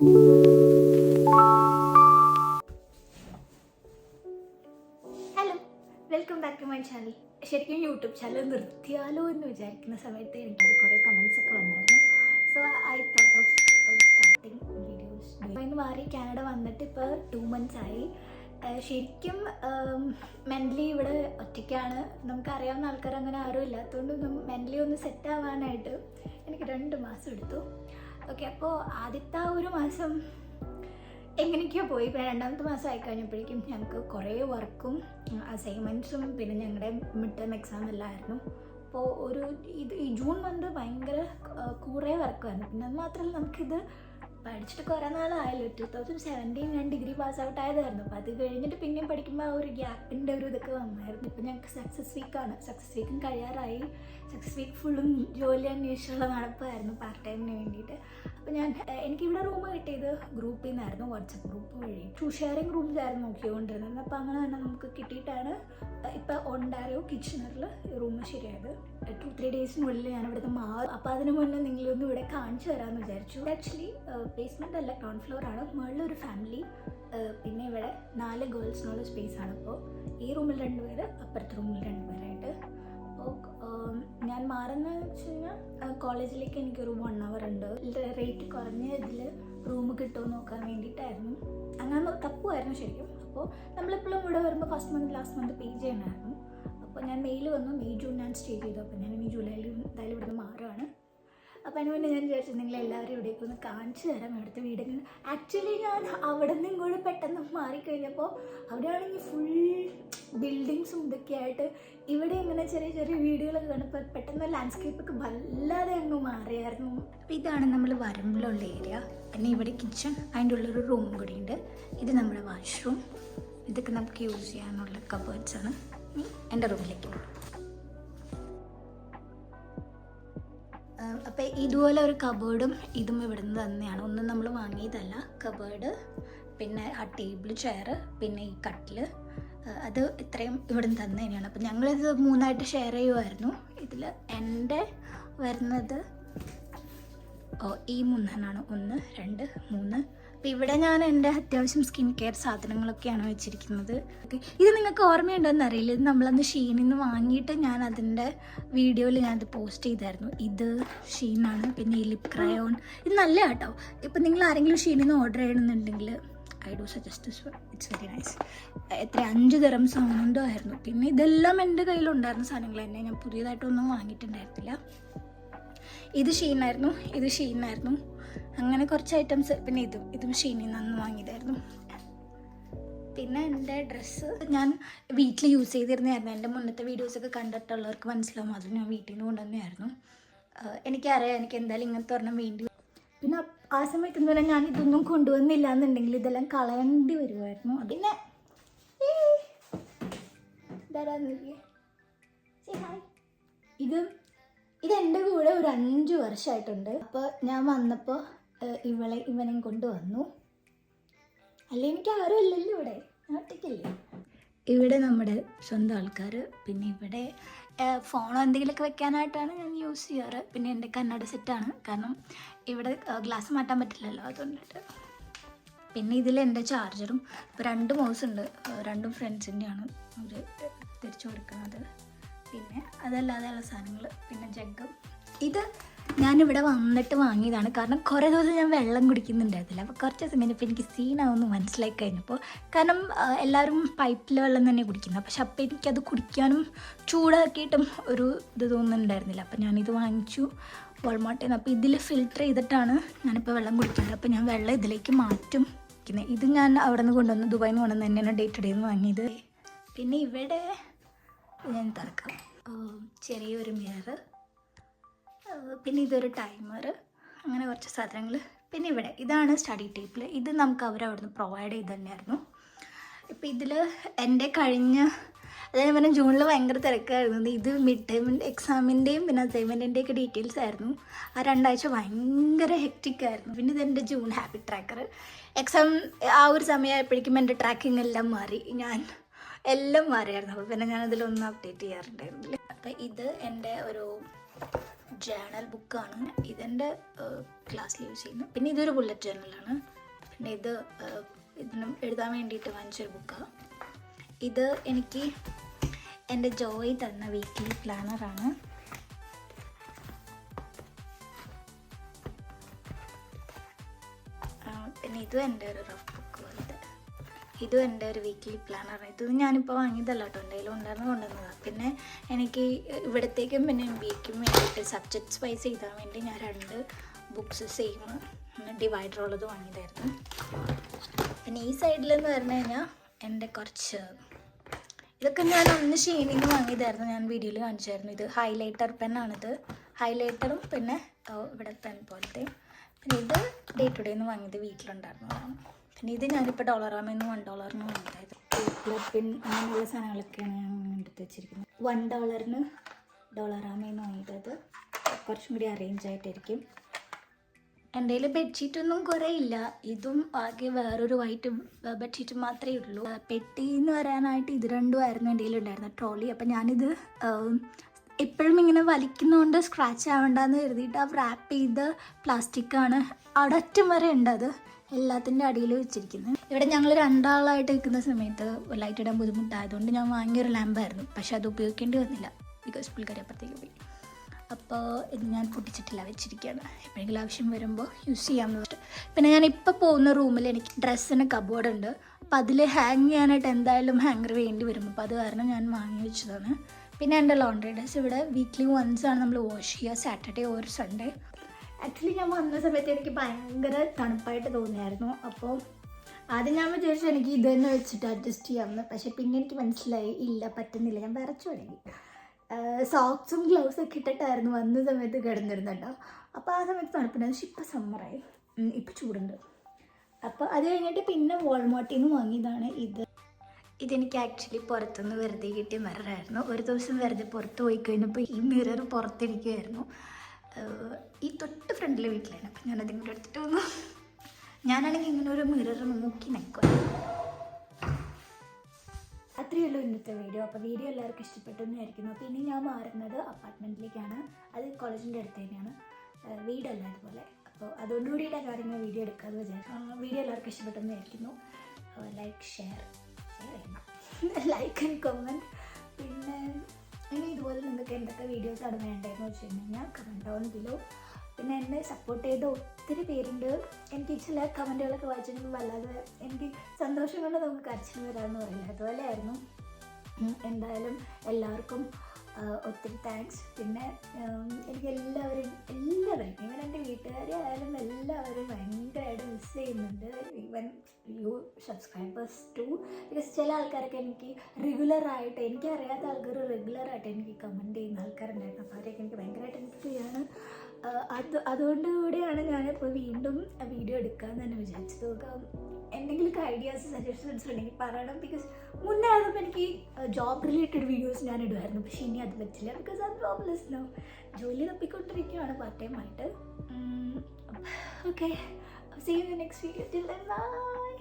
Hello, welcome back to my channel. ശരിക്കും YouTube channel നിർത്തിയാലോ എന്ന് വിചാരിക്കുന്ന സമയത്ത് എനിക്ക് കുറേ കമൻസ് ഒക്കെ വന്നായിരുന്നു. So I thought of starting videos. ഇന്ന് മാറി കാനഡ വന്നിട്ട് ഇപ്പോൾ 2 months ആയി. ശരിക്കും മെൻ്റലി ഇവിടെ ഒറ്റയ്ക്കാണ്. നമുക്കറിയാവുന്ന ആൾക്കാർ അങ്ങനെ ആരും ഇല്ലാത്തതുകൊണ്ട് മെൻ്റലി ഒന്ന് സെറ്റ് ആവാനായിട്ട് എനിക്ക് 2 മാസം എടുത്തു. ഓക്കെ, അപ്പോൾ ആദ്യത്തെ ഒരു മാസം എങ്ങനെയൊക്കെയോ പോയി. ഇപ്പോൾ 2ാമത്തെ മാസം ആയിക്കഴിഞ്ഞപ്പോഴേക്കും ഞങ്ങൾക്ക് കുറേ വർക്കും അസൈൻമെൻറ്റ്സും പിന്നെ ഞങ്ങളുടെ മിഡ് ടേം എക്സാം എല്ലാം ആയിരുന്നു. അപ്പോൾ ഈ ജൂൺ മന്ത് ഭയങ്കര കുറേ വർക്കായിരുന്നു. പിന്നെ അത് മാത്രമല്ല, നമുക്കിത് പഠിച്ചിട്ട് കുറേ നാളായല്ലോ. 2017 ഞാൻ ഡിഗ്രി പാസ് ഔട്ട് ആയതായിരുന്നു. അപ്പോൾ അത് കഴിഞ്ഞിട്ട് പിന്നെയും പഠിക്കുമ്പോൾ ആ ഒരു ഗ്യാപ്പിൻ്റെ ഒരു ഇതൊക്കെ വന്നായിരുന്നു. ഇപ്പോൾ ഞങ്ങൾക്ക് സക്സസ് വീക്കും കഴിയാറായി. സക്സസ് വീക്ക് ഫുള്ളും ജോലി അന്വേഷിച്ചുള്ള നടപ്പായിരുന്നു പാർട്ട് ടൈമിന് വേണ്ടിയിട്ട്. അപ്പോൾ എനിക്കിവിടെ റൂം കിട്ടിയത് ഗ്രൂപ്പിൽ നിന്നായിരുന്നു, വാട്സപ്പ് ഗ്രൂപ്പ് വഴി. 2 ഷെയറിങ് റൂംസ് ആയിരുന്നു നോക്കിക്കൊണ്ടിരുന്നത്. അപ്പോൾ അങ്ങനെ തന്നെ നമുക്ക് കിട്ടിയിട്ടാണ് ഇപ്പോൾ ഒണ്ടാരോ കിച്ചണറിൽ റൂം ശരിയായത്. 2-3 ഡേയ്സിനുള്ളിൽ ഞാൻ ഇവിടുത്തെ മാറും. അപ്പോൾ അതിന് മുന്നേ നിങ്ങളൊന്നും ഇവിടെ കാണിച്ചു തരാമെന്ന് വിചാരിച്ചു. ആക്ച്വലി ബേസ്മെൻ്റ് അല്ല, ഗ്രൗണ്ട് ഫ്ലോർ ആണ്. മുകളിലൊരു ഫാമിലി, പിന്നെ ഇവിടെ 4 ഗേൾസിനുള്ള സ്പേസ് ആണ്. അപ്പോൾ ഈ റൂമിൽ 2 പേര്, അപ്പുറത്തെ റൂമിൽ 2 പേരായിട്ട്. അപ്പോൾ ഞാൻ മാറുന്നത് വെച്ച് കഴിഞ്ഞാൽ കോളേജിലേക്ക് എനിക്കൊരു 1 hour ഉണ്ട്. റേറ്റ് കുറഞ്ഞ ഇതിൽ റൂം കിട്ടുമോ നോക്കാൻ വേണ്ടിയിട്ടായിരുന്നു. അങ്ങനെ തപ്പുമായിരുന്നു ശരിക്കും. അപ്പോൾ നമ്മളെപ്പോഴും ഇവിടെ വരുമ്പോൾ ഫസ്റ്റ് മന്ത് ലാസ്റ്റ് മന്ത് പേ ചെയ്യണമായിരുന്നു. അപ്പോൾ ഞാൻ മെയിൽ വന്നു, മെയ് ജൂൺ ഞാൻ സ്റ്റേ ചെയ്തു. അപ്പോൾ ഞാൻ ഈ ജൂലൈയിൽ എന്തായാലും ഇവിടുന്ന് മാറുകയാണ്. അപ്പോൾ അതിന് വേണ്ടി ഞാൻ വിചാരിച്ചു നിങ്ങളെല്ലാവരും ഇവിടേക്ക് ഒന്ന് കാണിച്ചു തരാം ഇവിടുത്തെ വീടുകൾ. ആക്ച്വലി ഞാൻ അവിടെ നിന്ന് ഇങ്ങോട്ട് പെട്ടെന്ന് മാറിക്കഴിഞ്ഞപ്പോൾ അവിടെയാണെങ്കിൽ ഫുൾ ബിൽഡിങ്സും ഇതൊക്കെയായിട്ട് ഇവിടെ ഇങ്ങനെ ചെറിയ ചെറിയ വീടുകളൊക്കെ കണ്ടപ്പോൾ പെട്ടെന്ന് ലാൻഡ്സ്കേപ്പൊക്കെ വല്ലാതെ അങ്ങ് മാറിയായിരുന്നു. അപ്പോൾ ഇതാണ് നമ്മൾ വരമ്പിലുള്ള ഏരിയ. പിന്നെ ഇവിടെ കിച്ചൺ, അതിൻ്റെ ഉള്ളൊരു റൂം കൂടി ഉണ്ട്. ഇത് നമ്മുടെ വാഷ്റൂം. ഇതൊക്കെ നമുക്ക് യൂസ് ചെയ്യാനുള്ള കബേർഡ്സാണ്. എൻ്റെ റൂമിലേക്ക് അപ്പോൾ ഇതുപോലെ ഒരു കബേർഡും ഇതും ഇവിടുന്ന് തന്നെയാണ്. ഒന്നും നമ്മൾ വാങ്ങിയതല്ല. കബേർഡ്, പിന്നെ ആ ടേബിൾ, ചെയർ, പിന്നെ ഈ കട്ടിൽ, അത് ഇത്രയും ഇവിടുന്ന് തന്നെ തന്നെയാണ്. അപ്പോൾ ഞങ്ങളിത് 3ആയിട്ട് ഷെയർ ചെയ്യുമായിരുന്നു. ഇതിൽ എൻ്റെ വരുന്നത് ഈ 3 1 2 3. അപ്പോൾ ഇവിടെ ഞാൻ എൻ്റെ അത്യാവശ്യം സ്കിൻ കെയർ സാധനങ്ങളൊക്കെയാണ് വെച്ചിരിക്കുന്നത്. ഓക്കെ, ഇത് നിങ്ങൾക്ക് ഓർമ്മയുണ്ടോയെന്ന് അറിയില്ല. ഇത് നമ്മളന്ന് ഷീനിൽ നിന്ന് വാങ്ങിയിട്ട് ഞാൻ അതിൻ്റെ വീഡിയോയിൽ ഞാനത് പോസ്റ്റ് ചെയ്തായിരുന്നു. ഇത് ഷീനാണ്. പിന്നെ ഈ ലിപ് ക്രയോൺ, ഇത് നല്ല കേട്ടോ. ഇപ്പം നിങ്ങൾ ആരെങ്കിലും ഷീനിൽ നിന്ന് ഓർഡർ ചെയ്യണമെന്നുണ്ടെങ്കിൽ I do suggest this one. It's very nice. എത്ര 5 dirhams അങ്ങനെന്തോ ആയിരുന്നു. പിന്നെ ഇതെല്ലാം എൻ്റെ കയ്യിലുണ്ടായിരുന്ന സാധനങ്ങൾ തന്നെ, ഞാൻ പുതിയതായിട്ടൊന്നും വാങ്ങിയിട്ടുണ്ടായിരുന്നില്ല. ഇത് ഷീനായിരുന്നു. അങ്ങനെ കുറച്ച് ഐറ്റംസ്. പിന്നെ ഇതും ഷീനിൽ നിന്ന് വാങ്ങിയതായിരുന്നു. പിന്നെ എൻ്റെ ഡ്രസ്സ് ഞാൻ വീട്ടിൽ യൂസ് ചെയ്തിരുന്നതായിരുന്നു. എൻ്റെ മുന്നത്തെ വീഡിയോസൊക്കെ കണ്ടിട്ടുള്ളവർക്ക് മനസ്സിലാവും, അത് ഞാൻ വീട്ടിൽ നിന്ന് കൊണ്ടുവന്നതായിരുന്നു. എനിക്കറിയാം എനിക്ക് എന്തായാലും ഇങ്ങനത്തെ ഒരെണ്ണം വേണ്ടി. പിന്നെ ആ സമയത്ത് എന്ന് പറഞ്ഞാൽ ഞാൻ ഇതൊന്നും കൊണ്ടുവന്നില്ല എന്നുണ്ടെങ്കിൽ ഇതെല്ലാം കളയേണ്ടി വരുമായിരുന്നു. പിന്നെ ഇതെൻ്റെ കൂടെ ഒരു 5 വർഷമായിട്ടുണ്ട്. അപ്പോൾ ഞാൻ വന്നപ്പോൾ ഇവനെയും കൊണ്ടുവന്നു. അല്ലെ എനിക്ക് ആരും ഇല്ലല്ലോ ഇവിടെ, ഒറ്റയ്ക്കല്ലേ. ഇവിടെ നമ്മുടെ സ്വന്തം ആൾക്കാർ. പിന്നെ ഇവിടെ ഫോണോ എന്തെങ്കിലുമൊക്കെ വെക്കാനായിട്ടാണ് ഞാൻ യൂസ് ചെയ്യാറ്. പിന്നെ എൻ്റെ കണ്ണട സെറ്റാണ്, കാരണം ഇവിടെ ഗ്ലാസ് മാറ്റാൻ പറ്റില്ലല്ലോ, അതുകൊണ്ടിട്ട്. പിന്നെ ഇതിൽ എൻ്റെ ചാർജറും. ഇപ്പോൾ 2 മൗസ് ഉണ്ട്, 2ഉം ഫ്രണ്ട്സിൻ്റെയാണ് അവർ തിരിച്ചു കൊടുക്കുന്നത്. പിന്നെ അതല്ലാതെയുള്ള സാധനങ്ങൾ. പിന്നെ ജഗ്ഗും. ഇത് ഞാനിവിടെ വന്നിട്ട് വാങ്ങിയതാണ്, കാരണം കുറേ ദിവസം ഞാൻ വെള്ളം കുടിക്കുന്നുണ്ടായിരുന്നില്ല. അപ്പോൾ കുറച്ച് ദിവസം കഴിഞ്ഞപ്പോൾ എനിക്ക് സീനാവുമെന്ന് മനസ്സിലായി കഴിഞ്ഞപ്പോൾ. കാരണം എല്ലാവരും പൈപ്പിലെ വെള്ളം തന്നെ കുടിക്കുന്നത്. പക്ഷെ അപ്പോൾ എനിക്കത് കുടിക്കാനും ചൂടാക്കിയിട്ടും ഒരു ഇത് തോന്നുന്നുണ്ടായിരുന്നില്ല. അപ്പോൾ ഞാനിത് വാങ്ങിച്ചു വാൾമാർട്ടിൽ നിന്ന്. അപ്പോൾ ഇതിൽ ഫിൽറ്റർ ചെയ്തിട്ടാണ് ഞാനിപ്പോൾ വെള്ളം കുടിക്കുന്നത്. അപ്പോൾ ഞാൻ വെള്ളം ഇതിലേക്ക് മാറ്റും. ഇത് ഞാൻ അവിടെ നിന്ന് കൊണ്ടുവന്ന്, ദുബായിൽ നിന്ന് കൊണ്ടുവന്ന് തന്നെയാണ് ഡേ ടു ഡേ നിന്ന് വാങ്ങിയത്. പിന്നെ ഇവിടെ ഞാൻ തുറക്കാം, ചെറിയൊരു മിറർ, പിന്നെ ഇതൊരു ടൈമർ, അങ്ങനെ കുറച്ച് സാധനങ്ങൾ. പിന്നെ ഇവിടെ ഇതാണ് സ്റ്റഡി ടേബിൾ. ഇത് നമുക്ക് അവരവിടുന്ന് പ്രൊവൈഡ് ചെയ്ത് തന്നെയായിരുന്നു. ഇപ്പോൾ ഇതിൽ എൻ്റെ അതായത് പറഞ്ഞാൽ ജൂണിൽ ഭയങ്കര തിരക്കായിരുന്നു. ഇത് മിഡ് ടൈം എക്സാമിൻ്റെയും പിന്നെ അസൈൻമെൻറ്റിൻ്റെയൊക്കെ ഡീറ്റെയിൽസ് ആയിരുന്നു. ആ 2 ആഴ്ച ഭയങ്കര ഹെക്റ്റിക്കായിരുന്നു. പിന്നെ ഇതെൻ്റെ ജൂൺ ഹാബിറ്റ് ട്രാക്കർ. എക്സാം ആ ഒരു സമയമായപ്പോഴേക്കും എൻ്റെ ട്രാക്കിംഗ് എല്ലാം മാറി, എല്ലാം മാറിയായിരുന്നു. അപ്പോൾ പിന്നെ ഞാനതിലൊന്നും അപ്ഡേറ്റ് ചെയ്യാറുണ്ടായിരുന്നില്ല. അപ്പോൾ ഇത് എൻ്റെ ഒരു ജേണൽ ബുക്കാണ്. ഇതെൻ്റെ ക്ലാസ്സിൽ യൂസ് ചെയ്യുന്നത്. പിന്നെ ഇതൊരു ബുള്ളറ്റ് ജേണലാണ്. പിന്നെ ഇത് ഇതിനും എഴുതാൻ വേണ്ടിയിട്ട് വാങ്ങിച്ചൊരു ബുക്കാണ്. ഇത് എനിക്ക് എൻ്റെ ജോയ് തന്ന വീക്ക്ലി പ്ലാനറാണ്. പിന്നെ ഇതും എൻ്റെ ഒരു റഫ് ബുക്ക് പോലത്തെ, ഇതും എൻ്റെ ഒരു വീക്ക്ലി പ്ലാനറാണ്. ഇത് ഞാനിപ്പോൾ വാങ്ങിയതല്ല കേട്ടോ, എൻ്റെ കയ്യിൽ ഉണ്ടായിരുന്നു കൊണ്ടുവന്നതാണ്. പിന്നെ എനിക്ക് ഇവിടത്തേക്കും പിന്നെ MBAക്കും വേണ്ടിയിട്ട് സബ്ജക്ട്സ് വൈസ് ചെയ്താൻ വേണ്ടി ഞാൻ 2 ബുക്ക്സ് സെയിം ഡിവൈഡർ ഉള്ളത് വാങ്ങിയതായിരുന്നു. പിന്നെ ഈ സൈഡിലെന്ന് പറഞ്ഞു കഴിഞ്ഞാൽ എൻ്റെ കുറച്ച് ഇതൊക്കെ ഞാൻ അന്ന് ഷീനിന്ന് വാങ്ങിയതായിരുന്നു, ഞാൻ വീഡിയോയിൽ കാണിച്ചായിരുന്നു. ഇത് ഹൈലൈറ്റർ പെന്നാണിത്, ഹൈലൈറ്ററും പിന്നെ ഇവിടെ പെൻ പോലത്തെയും. പിന്നെ ഇത് ഡേ ടു ഡേന്ന് വാങ്ങിയത് വീട്ടിലുണ്ടായിരുന്നതാണ്. പിന്നെ ഇത് ഞാനിപ്പോൾ $1 വാങ്ങിയതായത്. പിൻ അങ്ങനെയുള്ള സാധനങ്ങളൊക്കെയാണ് ഞാൻ എടുത്ത് വെച്ചിരിക്കുന്നത്. $1 ഡോളറാമേന്ന് വാങ്ങിയത് കുറച്ചും കൂടി അറേഞ്ച് ആയിട്ടിരിക്കും. എൻ്റെ കയ്യിൽ ബെഡ്ഷീറ്റൊന്നും കുറേ ഇല്ല, ഇതും ആകെ വേറൊരു വൈറ്റ് ബെഡ്ഷീറ്റ് മാത്രമേ ഉള്ളൂ. പെട്ടി എന്ന് പറയാനായിട്ട് ഇത് 2 ആയിരുന്നു എൻ്റെ കയ്യിലുണ്ടായിരുന്ന ട്രോളി. അപ്പം ഞാനിത് എപ്പോഴും ഇങ്ങനെ വലിക്കുന്നതുകൊണ്ട് സ്ക്രാച്ച് ആവണ്ടെന്ന് കരുതിയിട്ട് ആ റാപ്പ് ചെയ്ത പ്ലാസ്റ്റിക്കാണ് അവിടെ അറ്റം വരെ ഉണ്ട്, അത് എല്ലാത്തിൻ്റെ അടിയിൽ വെച്ചിരിക്കുന്നത്. ഇവിടെ ഞങ്ങൾ 2 ആളായിട്ട് നിൽക്കുന്ന സമയത്ത് ലൈറ്റ് ഇടാൻ ബുദ്ധിമുട്ടായതുകൊണ്ട് ഞാൻ വാങ്ങിയൊരു ലാമ്പായിരുന്നു, പക്ഷെ അത് ഉപയോഗിക്കേണ്ടി വന്നില്ല ബിക്കോസ് പുള്ളിക്കാരി അപ്പുറത്തേക്ക് പോയി. അപ്പോൾ ഇത് ഞാൻ പൊട്ടിച്ചിട്ടില്ല, വെച്ചിരിക്കുകയാണ്. എപ്പോഴെങ്കിലും ആവശ്യം വരുമ്പോൾ യൂസ് ചെയ്യാമെന്ന് വെച്ചിട്ട്. പിന്നെ ഞാൻ ഇപ്പോൾ പോകുന്ന റൂമിൽ എനിക്ക് ഡ്രസ്സിന് കബോർഡ് ഉണ്ട്, അപ്പോൾ അതിൽ ഹാങ് ചെയ്യാനായിട്ട് എന്തായാലും ഹാങ്ങർ വേണ്ടി വരും. അപ്പോൾ അത് കാരണം ഞാൻ വാങ്ങി വെച്ചതാണ്. പിന്നെ എൻ്റെ ലോണ്ടറി ഡ്രസ്സ് ഇവിടെ വീക്ക്ലി വൺസ് ആണ് നമ്മൾ വാഷ് ചെയ്യുക, സാറ്റർഡേ ഓർ സൺഡേ. ആക്ച്വലി ഞാൻ വന്ന സമയത്ത് എനിക്ക് ഭയങ്കര തണുപ്പായിട്ട് തോന്നിയായിരുന്നു. അപ്പോൾ ആദ്യം ഞാൻ വിചാരിച്ചു എനിക്ക് ഇത് തന്നെ വെച്ചിട്ട് അഡ്ജസ്റ്റ് ചെയ്യാമെന്ന്, പക്ഷേ പിന്നെ എനിക്ക് മനസ്സിലായി ഇല്ല, പറ്റുന്നില്ല. ഞാൻ വിറച്ചു തുടങ്ങി. സോക്സും ഗ്ലൗസൊക്കെ ഇട്ടിട്ടായിരുന്നു വന്ന സമയത്ത് കിടന്നിരുന്നുണ്ടോ. അപ്പോൾ ആ സമയത്ത് തണുപ്പുണ്ടായിരുന്നു. പക്ഷെ ഇപ്പോൾ സമ്മറായി, ഇപ്പോൾ ചൂടുണ്ട്. അപ്പോൾ അത് കഴിഞ്ഞിട്ട് പിന്നെ വാൾമാർട്ടിൽ നിന്ന് വാങ്ങിയതാണ് ഇത്. ഇതെനിക്ക് ആക്ച്വലി പുറത്തുനിന്ന് വെറുതെ കിട്ടിയ മിററായിരുന്നു. ഒരു ദിവസം വെറുതെ പുറത്ത് പോയി കഴിഞ്ഞപ്പോൾ ഈ മിറർ പുറത്തിരിക്കുമായിരുന്നു, ഈ തൊട്ട് ഫ്രണ്ടിലെ വീട്ടിലാണ്. അപ്പം ഞാനതിങ്ങോട്ട് എടുത്തിട്ട് വന്നു. ഞാനാണെങ്കിൽ ഇങ്ങനെ ഒരു മിറർ നോക്കി നിൽക്കുക. അത്രയേ ഉള്ളൂ ഇന്നത്തെ വീഡിയോ. അപ്പോൾ വീഡിയോ എല്ലാവർക്കും ഇഷ്ടപ്പെട്ടെന്ന് വിചാരിക്കുന്നു. അപ്പോൾ ഇനി ഞാൻ മാറുന്നത് അപ്പാർട്ട്മെൻറ്റിലേക്കാണ്, അത് കോളേജിൻ്റെ അടുത്ത് തന്നെയാണ്, വീടല്ല അതുപോലെ. അപ്പോൾ അതുകൊണ്ടുകൂടിയുള്ള കാര്യങ്ങൾ വീഡിയോ എടുക്കാമെന്ന് വിചാരിച്ചു. വീഡിയോ എല്ലാവർക്കും ഇഷ്ടപ്പെട്ടെന്ന് വിചാരിക്കുന്നു. ഷെയർ ചെയ്യണം, ലൈക്ക് ആൻഡ് കമൻറ്റ്. പിന്നെ ഇനി ഇതുപോലെ നിങ്ങൾക്ക് എന്തൊക്കെ വീഡിയോസാണ് വേണ്ടതെന്ന് വെച്ചിട്ടുണ്ടെങ്കിൽ കമൻറ്റ് ഡൗൺ ബിലോ. പിന്നെ എന്നെ സപ്പോർട്ട് ചെയ്ത ഒത്തിരി പേരുണ്ട്. എനിക്ക് ചില കമൻറ്റുകളൊക്കെ വായിച്ചിട്ടുണ്ടെങ്കിൽ വല്ലാതെ എനിക്ക് സന്തോഷം കൊണ്ട് നമുക്ക് കരച്ചിൽ വരാമെന്ന് പറയില്ല, അതുപോലെയായിരുന്നു. എന്തായാലും എല്ലാവർക്കും ഒത്തിരി താങ്ക്സ്. പിന്നെ എനിക്ക് എല്ലാവരും ഈവൻ എൻ്റെ വീട്ടുകാരെ ആയാലും എല്ലാവരും ഭയങ്കരമായിട്ട് മിസ് ചെയ്യുന്നുണ്ട്. Even you subscribers too. Because ചില ആൾക്കാരൊക്കെ എനിക്ക് റെഗുലറായിട്ട്, എനിക്കറിയാത്ത ആൾക്കാർ റെഗുലറായിട്ട് എനിക്ക് കമൻറ്റ് ചെയ്യുന്ന ആൾക്കാരുണ്ടായിരുന്നു. അപ്പോൾ അവരെയൊക്കെ എനിക്ക് ഭയങ്കരമായിട്ട് മിസ് ചെയ്യാണ്. അതുകൊണ്ട് കൂടിയാണ് ഞാനിപ്പോൾ വീണ്ടും വീഡിയോ എടുക്കാമെന്ന് തന്നെ വിചാരിച്ചത്. എന്തെങ്കിലുമൊക്കെ ഐഡിയാസ് സജഷൻസ് ഉണ്ടെങ്കിൽ പറയണം. ബിക്കോസ് മുന്നേ ആയപ്പോൾ എനിക്ക് ജോബ് റിലേറ്റഡ് വീഡിയോസ് ഞാൻ ഇടുമായിരുന്നു, പക്ഷേ ഇനി അത് പറ്റില്ല. ബിക്കോസ് അത് ജോബ്ലെസ് നോ, ജോലി തപ്പിക്കൊണ്ടിരിക്കുകയാണ് പാർട്ട് ടൈം ആയിട്ട്. Okay, see you in the next video. Till then by.